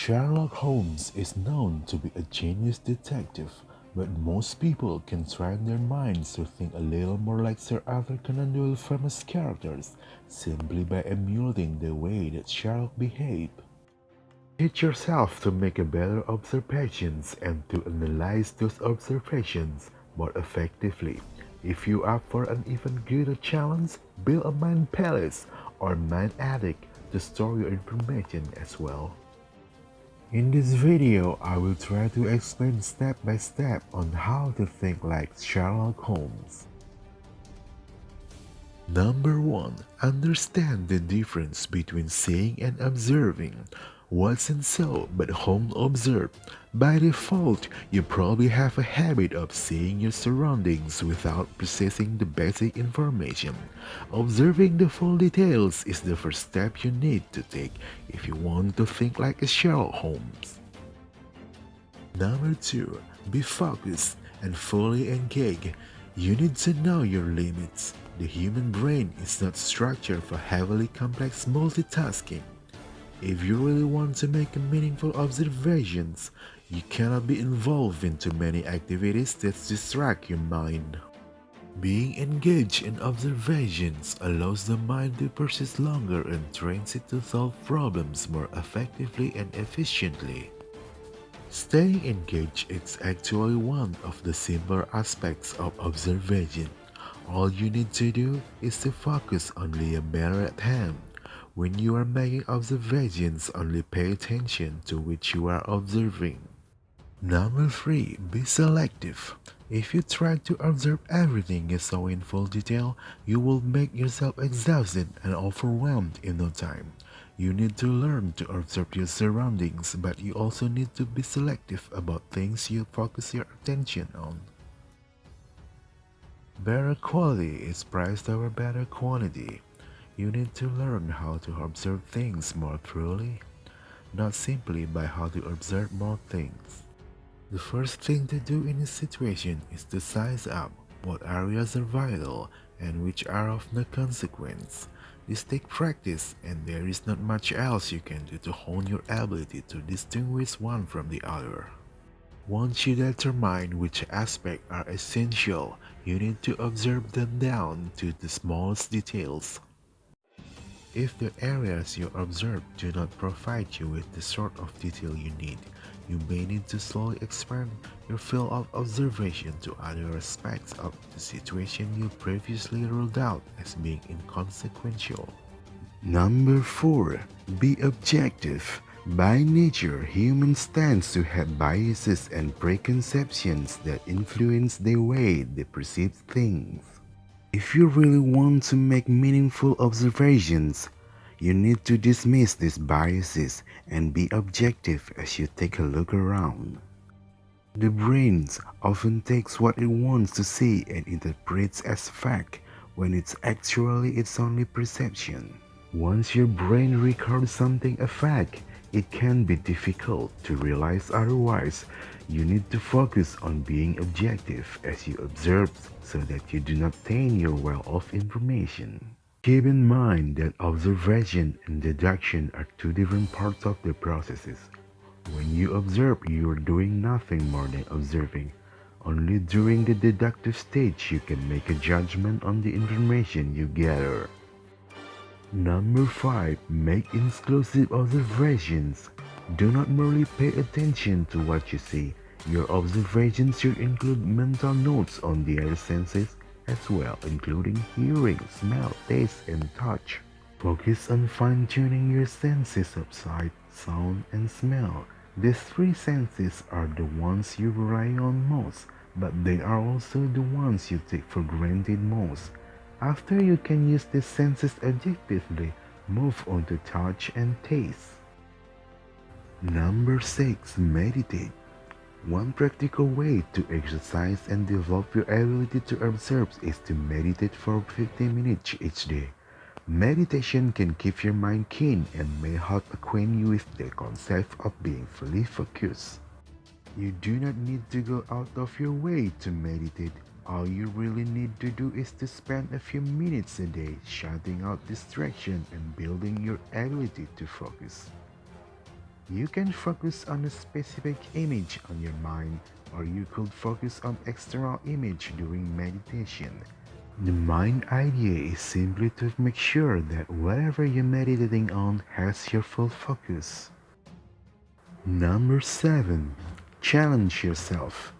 Sherlock Holmes is known to be a genius detective, but most people can train their minds to think a little more like Sir Arthur Conan Doyle famous characters simply by emulating the way that Sherlock behaved. Teach yourself to make a better observations and to analyze those observations more effectively. If you are up for an even greater challenge, build a mind palace or mind attic to store your information as well. In this video, I will try to explain step by step on how to think like Sherlock Holmes. Number 1. Understand the difference between seeing and observing. Watson saw, but Holmes observed. By default, you probably have a habit of seeing your surroundings without processing the basic information. Observing the full details is the first step you need to take if you want to think like a Sherlock Holmes. Number 2. Be focused and fully engaged. You need to know your limits. The human brain is not structured for heavily complex multitasking. If you really want to make meaningful observations, you cannot be involved in too many activities that distract your mind. Being engaged in observations allows the mind to persist longer and trains it to solve problems more effectively and efficiently. Staying engaged is actually one of the simpler aspects of observation. All you need to do is to focus on the matter at hand. When you are making observations, only pay attention to which you are observing. Number 3. Be selective. If you try to observe everything you saw in full detail, you will make yourself exhausted and overwhelmed in no time. You need to learn to observe your surroundings, but you also need to be selective about things you focus your attention on. Better quality is priced over better quantity. You need to learn how to observe things more thoroughly, not simply by how to observe more things. The first thing to do in this situation is to size up what areas are vital and which are of no consequence. This takes practice, and there is not much else you can do to hone your ability to distinguish one from the other. Once you determine which aspects are essential, you need to observe them down to the smallest details. If the areas you observe do not provide you with the sort of detail you need, you may need to slowly expand your field of observation to other aspects of the situation you previously ruled out as being inconsequential. Number 4. Be objective. By nature, humans tend to have biases and preconceptions that influence the way they perceive things. If you really want to make meaningful observations, you need to dismiss these biases and be objective as you take a look around. The brain often takes what it wants to see and interprets as fact when it's actually its only perception. Once your brain records something a fact, it can be difficult to realize otherwise. You need to focus on being objective as you observe so that you do not taint your well of information. Keep in mind that observation and deduction are two different parts of the processes. When you observe, you are doing nothing more than observing. Only during the deductive stage you can make a judgment on the information you gather. Number 5. Make exclusive observations. Do not merely pay attention to what you see. Your observations should include mental notes on the other senses as well, including hearing, smell, taste, and touch. Focus on fine-tuning your senses of sight, sound, and smell. These three senses are the ones you rely on most, but they are also the ones you take for granted most. After you can use these senses objectively, move on to touch and taste. Number 6. Meditate. One practical way to exercise and develop your ability to observe is to meditate for 15 minutes each day. Meditation can keep your mind keen and may help acquaint you with the concept of being fully focused. You do not need to go out of your way to meditate. All you really need to do is to spend a few minutes a day shutting out distraction and building your ability to focus. You can focus on a specific image on your mind, or you could focus on external image during meditation. The mind idea is simply to make sure that whatever you're meditating on has your full focus. Number 7. Challenge yourself.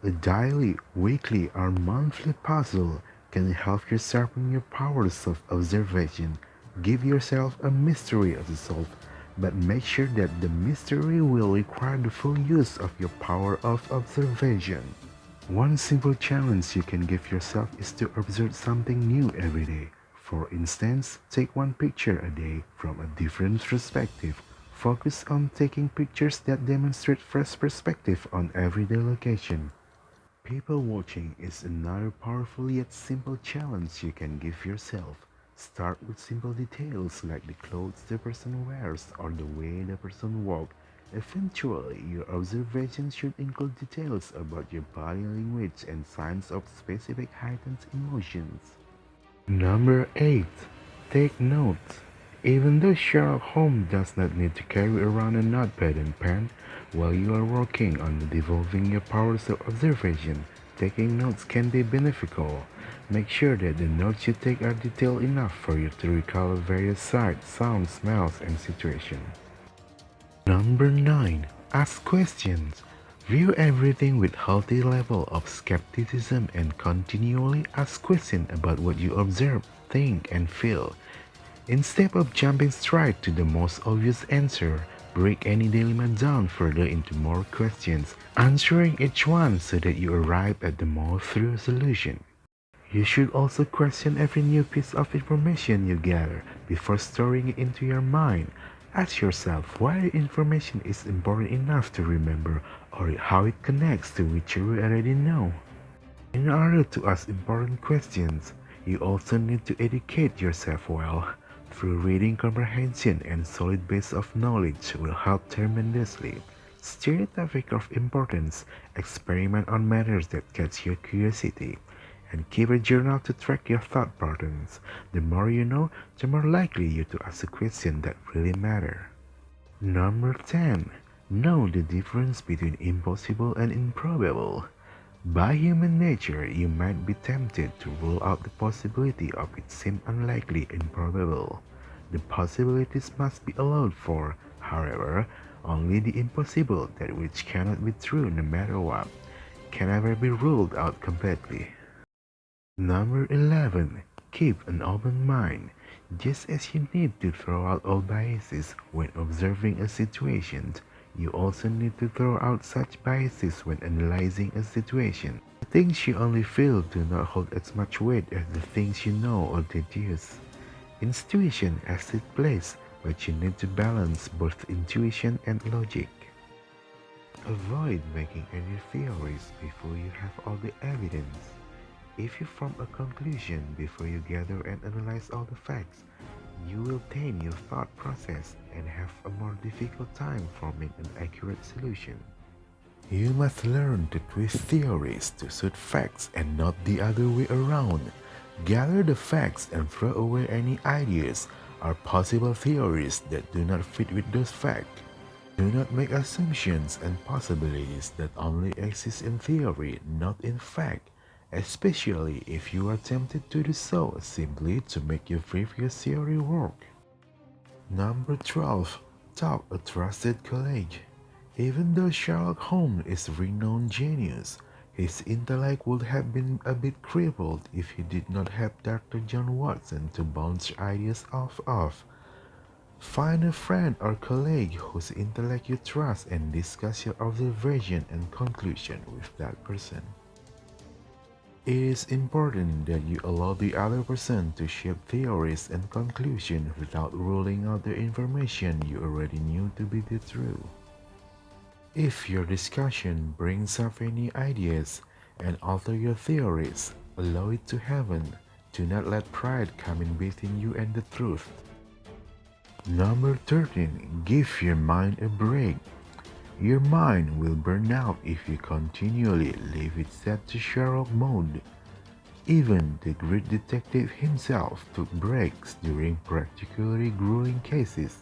A daily, weekly, or monthly puzzle can help you sharpen your powers of observation. Give yourself a mystery to solve, but make sure that the mystery will require the full use of your power of observation. One simple challenge you can give yourself is to observe something new every day. For instance, take one picture a day from a different perspective. Focus on taking pictures that demonstrate fresh perspective on everyday location. People watching is another powerful yet simple challenge you can give yourself. Start with simple details like the clothes the person wears or the way the person walks. Eventually, your observation should include details about your body language and signs of specific heightened emotions. Number 8. Take notes. Even though Sherlock Holmes does not need to carry around a notepad and pen while you are working on developing your powers of observation, taking notes can be beneficial. Make sure that the notes you take are detailed enough for you to recall various sights, sounds, smells, and situations. Number 9. Ask questions. View everything with healthy level of skepticism and continually ask questions about what you observe, think, and feel. Instead of jumping straight to the most obvious answer, break any dilemma down further into more questions, answering each one so that you arrive at the more thorough solution. You should also question every new piece of information you gather before storing it into your mind. Ask yourself why the information is important enough to remember or how it connects to what you already know. In order to ask important questions, you also need to educate yourself well. Through reading comprehension and solid base of knowledge will help tremendously. Steer a topic of importance, experiment on matters that catch your curiosity, and keep a journal to track your thought patterns. The more you know, the more likely you to ask a question that really matter. Number 10. Know the difference between impossible and improbable. By human nature, you might be tempted to rule out the possibility of it seem unlikely and improbable. The possibilities must be allowed for, however, only the impossible, that which cannot be true no matter what, can never be ruled out completely. Number 11. Keep an open mind. Just as you need to throw out all biases when observing a situation, you also need to throw out such biases when analyzing a situation. The things you only feel do not hold as much weight as the things you know or deduce. Intuition has its place, but you need to balance both intuition and logic. Avoid making any theories before you have all the evidence. If you form a conclusion before you gather and analyze all the facts, you will taint your thought process and have a more difficult time forming an accurate solution. You must learn to twist theories to suit facts and not the other way around. Gather the facts and throw away any ideas or possible theories that do not fit with those facts. Do not make assumptions and possibilities that only exist in theory, not in fact, especially if you are tempted to do so simply to make your previous theory work. Number 12. Talk a trusted colleague. Even though Sherlock Holmes is a renowned genius, his intellect would have been a bit crippled if he did not have Dr. John Watson to bounce ideas off of. Find a friend or colleague whose intellect you trust and discuss your observation and conclusion with that person. It is important that you allow the other person to shape theories and conclusions without ruling out the information you already knew to be the truth. If your discussion brings up any ideas and alter your theories, allow it to happen. Do not let pride come in between you and the truth. Number 13. Give your mind a break. Your mind will burn out if you continually leave it set to Sherlock mode. Even the great detective himself took breaks during particularly grueling cases.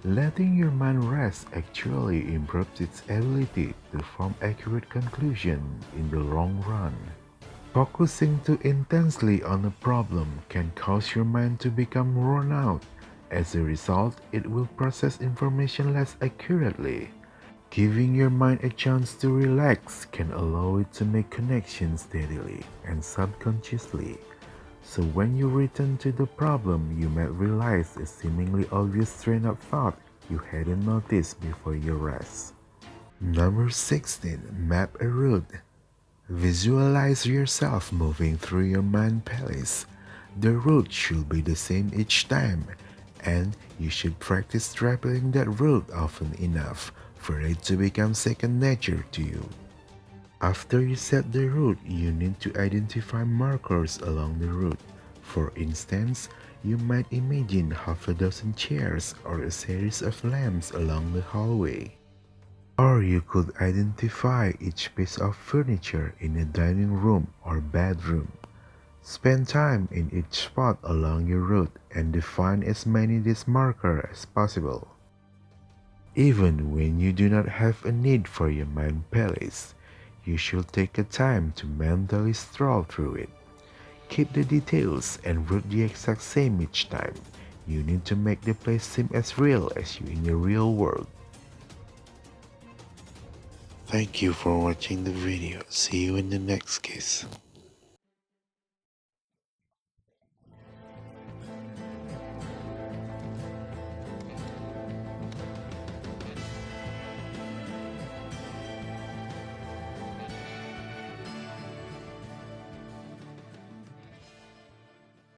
Letting your mind rest actually improves its ability to form accurate conclusions in the long run. Focusing too intensely on a problem can cause your mind to become worn out. As a result, it will process information less accurately. Giving your mind a chance to relax can allow it to make connections steadily and subconsciously. So when you return to the problem, you might realize a seemingly obvious train of thought you hadn't noticed before your rest. Number 16. Map a route. Visualize yourself moving through your mind palace. The route should be the same each time, and you should practice traveling that route often enough for it to become second nature to you. After you set the route, you need to identify markers along the route. For instance, you might imagine half a dozen chairs or a series of lamps along the hallway. Or you could identify each piece of furniture in a dining room or bedroom. Spend time in each spot along your route and define as many these markers as possible. Even when you do not have a need for your mind palace, you should take a time to mentally stroll through it. Keep the details and route the exact same each time. You need to make the place seem as real as you in the real world. Thank you for watching the video. See you in the next case.